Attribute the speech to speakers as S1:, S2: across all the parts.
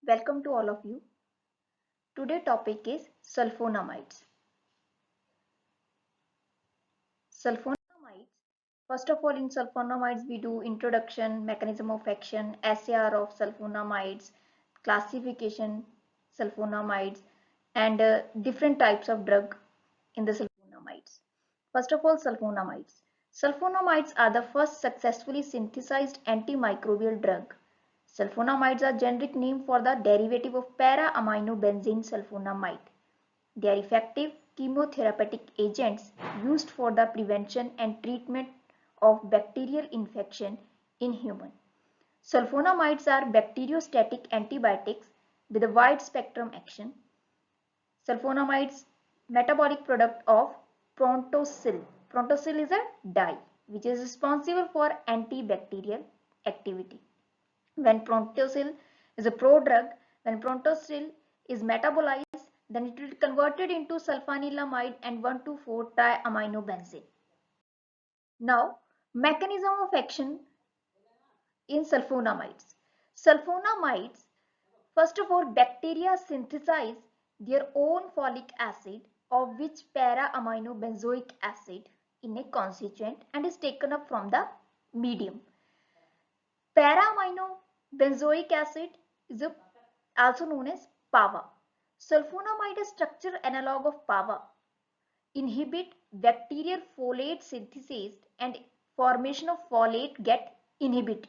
S1: Welcome to all of you. Today topic is sulfonamides. Sulfonamides. First of all, in sulfonamides we do introduction, mechanism of action, SAR of sulfonamides, classification sulfonamides, and different types of drug in the sulfonamides. First of all, sulfonamides. Sulfonamides are the first successfully synthesized antimicrobial drug. Sulfonamides are generic name for the derivative of para-aminobenzene sulfonamide. They are effective chemotherapeutic agents used for the prevention and treatment of bacterial infection in humans. Sulfonamides are bacteriostatic antibiotics with a wide spectrum action. Sulfonamides metabolic product of prontosil. Prontosil is a dye which is responsible for antibacterial activity. When prontosil is a prodrug, when prontosil is metabolized, then it will be converted into sulfanilamide and 1,2,4-triaminobenzene. Now, mechanism of action in sulfonamides. Sulfonamides, first of all, bacteria synthesize their own folic acid, of which para-aminobenzoic acid in a constituent and is taken up from the medium. Para-aminobenzoic acid is also known as PAVA. Sulfonamide is structure analog of PAVA. Inhibit bacterial folate synthesis and formation of folate get inhibited.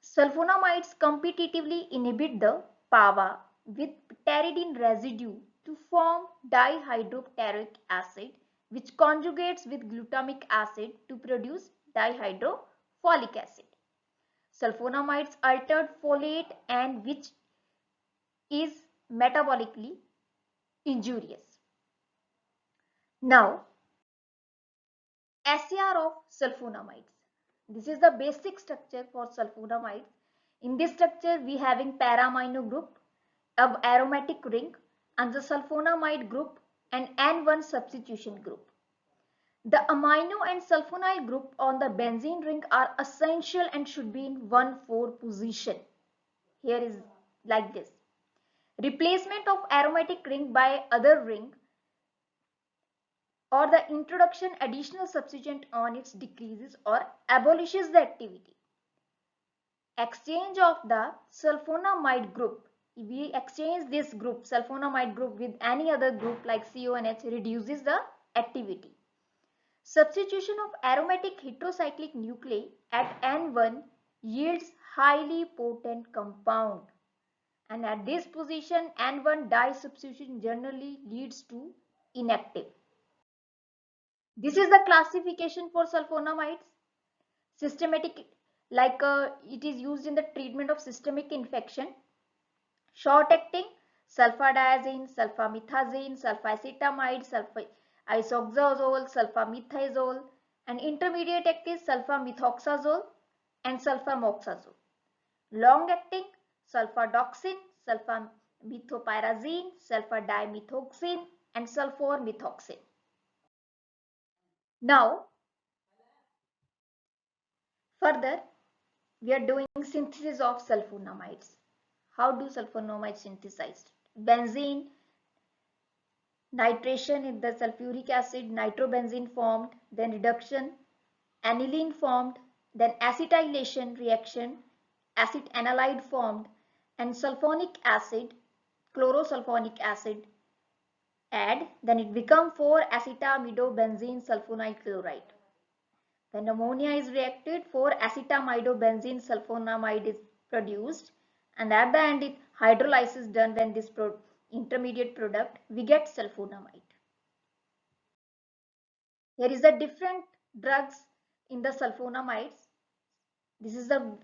S1: Sulfonamides competitively inhibit the PAVA with pteridine residue to form dihydropteroic acid, which conjugates with glutamic acid to produce dihydrofolic acid. Sulfonamides altered folate and which is metabolically injurious. Now, SAR of sulfonamides. This is the basic structure for sulfonamides. In this structure, we having para-amino group, of aromatic ring, and the sulfonamide group and N1 substitution group. The amino and sulfonyl group on the benzene ring are essential and should be in 1,4 position. Here is like this. Replacement of aromatic ring by other ring or the introduction additional substituent on it decreases or abolishes the activity. Exchange of the sulfonamide group. If we exchange this group, sulfonamide group, with any other group like CONH, reduces the activity. Substitution of aromatic heterocyclic nuclei at N1 yields highly potent compound. And at this position, N1 dye substitution generally leads to inactive. This is the classification for sulfonamides. Systematic, like it is used in the treatment of systemic infection. Short acting, sulfadiazine, sulfamethoxam, sulfacetamide, sulfaisoxazole, sulfamethoxazole, and intermediate acting sulfamethoxazole and sulfamoxazole. Long acting, sulfadoxine, sulfamethopyrazine, sulfadimethoxam, and sulformethoxam. Now, further, we are doing synthesis of sulfonamides. How do sulfonamides synthesized? Benzene, nitration in the sulfuric acid, nitrobenzene formed, then reduction, aniline formed, then acetylation reaction, acid analyde formed, and sulfonic acid, chlorosulfonic acid add, then it becomes 4-acetamidobenzene sulfonyl chloride. When ammonia is reacted, 4-acetamidobenzene sulfonamide is produced, and at the end it hydrolysis done. When this intermediate product, we get sulfonamide. Here is the different drugs in the sulfonamides. This is the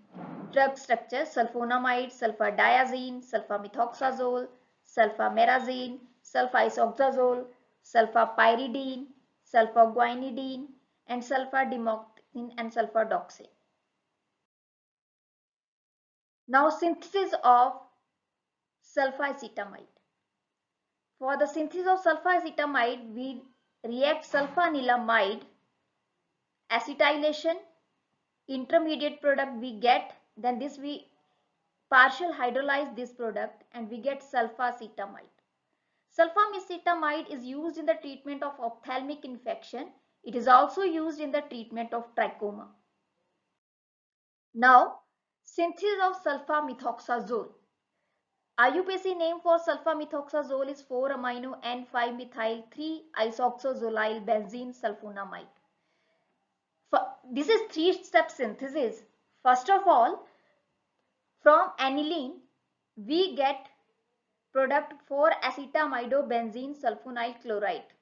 S1: drug structure: sulfonamide, sulfadiazine, sulfamethoxazole, sulfamerazine, sulfaisoxazole, sulfapyridine, sulfaguanidine, and sulfademoxin and sulfadoxine. Now, synthesis of sulfacetamide. For the synthesis of sulfacetamide, we react sulfanilamide, acetylation, intermediate product we get, then this we partial hydrolyze this product and we get sulfacetamide. Sulfacetamide is used in the treatment of ophthalmic infection. It is also used in the treatment of trachoma. Now, synthesis of sulfamethoxazole. IUPAC name for sulfamethoxazole is 4-amino N5-methyl 3-isoxazolyl benzene sulfonamide. This is three-step synthesis. First of all, from aniline, we get product 4-acetamidobenzene sulfonyl chloride.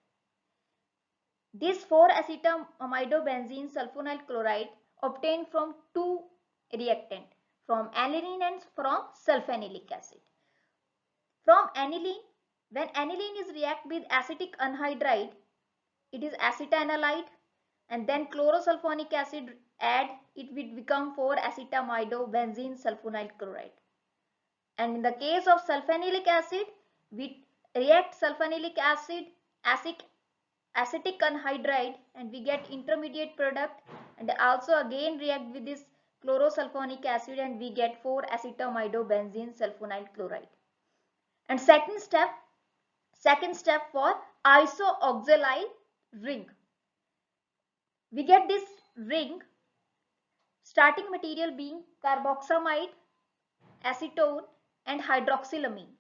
S1: This 4-acetamidobenzene sulfonyl chloride obtained from two reactants, from aniline and from sulfanylic acid. From aniline, when aniline is react with acetic anhydride, it is acetanilide, and then chlorosulfonic acid add, it will become 4-acetamidobenzene sulfonyl chloride. And in the case of sulfanylic acid, we react sulfanylic acid, acetic anhydride, and we get intermediate product, and also again react with this chlorosulfonic acid and we get 4-acetamidobenzene sulfonyl chloride. And second step for isoxazolyl ring. We get this ring, starting material being carboxamide, acetone and hydroxylamine.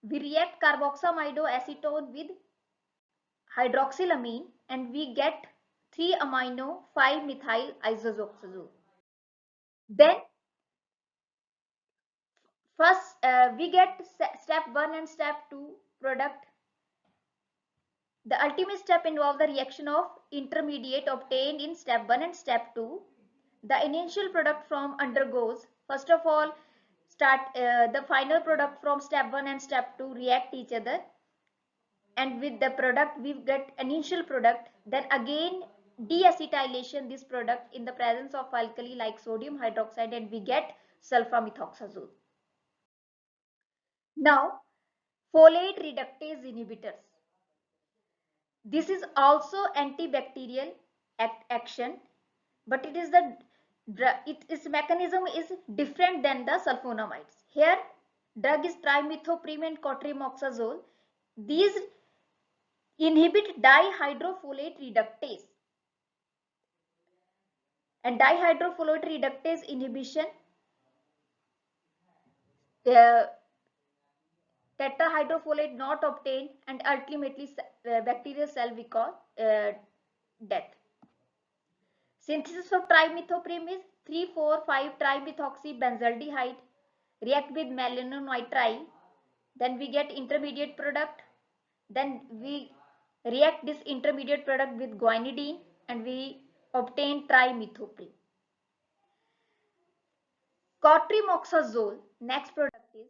S1: We react carboxamidoacetone with hydroxylamine and we get 3-amino 5-methyl isoxazole. Then first we get step 1 and step 2 product. The ultimate step involves the reaction of intermediate obtained in step 1 and step 2. The initial product from undergoes, first of all, the final product from step 1 and step 2 react each other, and with the product we get initial product. Then again deacetylation this product in the presence of alkali like sodium hydroxide and we get sulfamethoxazole. Now, folate reductase inhibitors. This is also antibacterial action, but its mechanism is different than the sulfonamides. Here, drug is trimethoprim and cotrimoxazole. These inhibit dihydrofolate reductase. And dihydrofolate reductase inhibition, tetrahydrofolate not obtained and ultimately bacterial cell we call death. Synthesis of trimethoprim is 3,4,5-trimethoxybenzaldehyde react with malonitrile. Then we get intermediate product. Then we react this intermediate product with guanidine and we obtain trimethoprim. Cotrimoxazole, next product is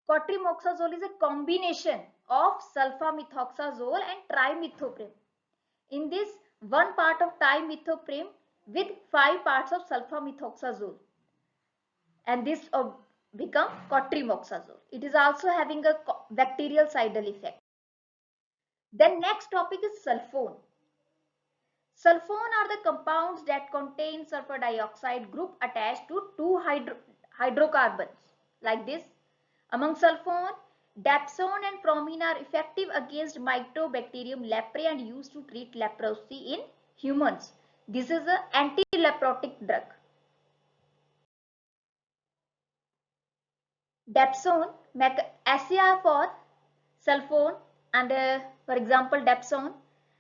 S1: cotrimoxazole is a combination of sulfamethoxazole and trimethoprim. In this, one part of trimethoprim with 5 parts of sulfamethoxazole, and this become cotrimoxazole. It is also having a bactericidal side effect. Then next topic is sulfone. Sulfone are the compounds that contain sulfur dioxide group attached to 2 hydrocarbons like this. Among sulfone, dapsone and promine are effective against Mycobacterium leprae and used to treat leprosy in humans. This is an anti-leprotic drug. Dapsone, SCR for sulfone and for example dapsone.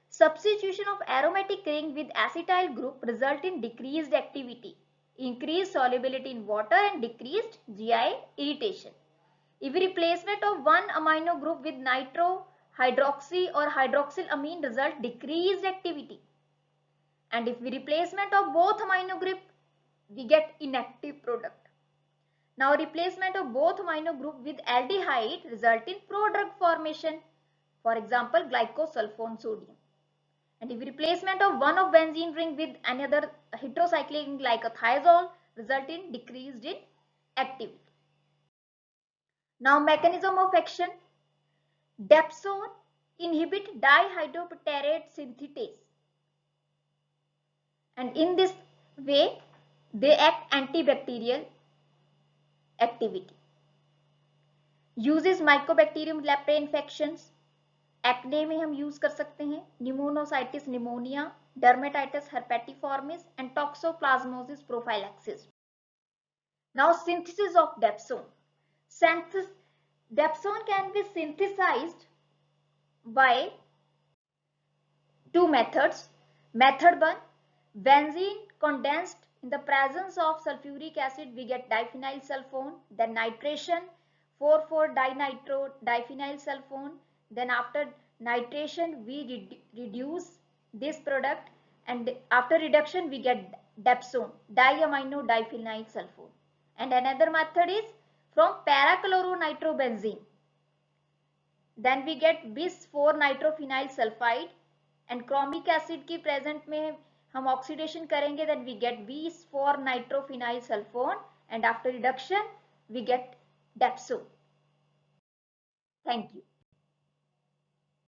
S1: Substitution of aromatic ring with acetyl group result in decreased activity, increased solubility in water and decreased GI irritation. If replacement of one amino group with nitrohydroxy or hydroxylamine result decreased activity. And if we replacement of both amino group, we get inactive product. Now replacement of both amino group with aldehyde result in prodrug formation. For example, glycosulfone sodium. And if replacement of one of benzene ring with another heterocyclic ring like a thiazole result in decreased in activity. Now mechanism of action. Dapsone inhibit dihydropterate synthetase. And in this way they act antibacterial activity. Uses Mycobacterium leprae infections. Acne में हम use कर सकते हैं, pneumocystis pneumonia, dermatitis herpetiformis and toxoplasmosis prophylaxis. Now synthesis of dapsone. Dapsone can be synthesized by two methods. Method 1, benzene condensed in the presence of sulfuric acid, we get diphenyl sulfone, then nitration 4,4-dinitro diphenyl sulfone, then after nitration we reduce this product, and after reduction we get dapsone, diamino diphenyl sulfone. And another method is from parachloronitrobenzene, then we get bis 4-nitrophenyl sulfide, and chromic acid की present में हम oxidation करेंगे, then we get bis 4-nitrophenyl sulfone, and after reduction we get dapsone. Thank you.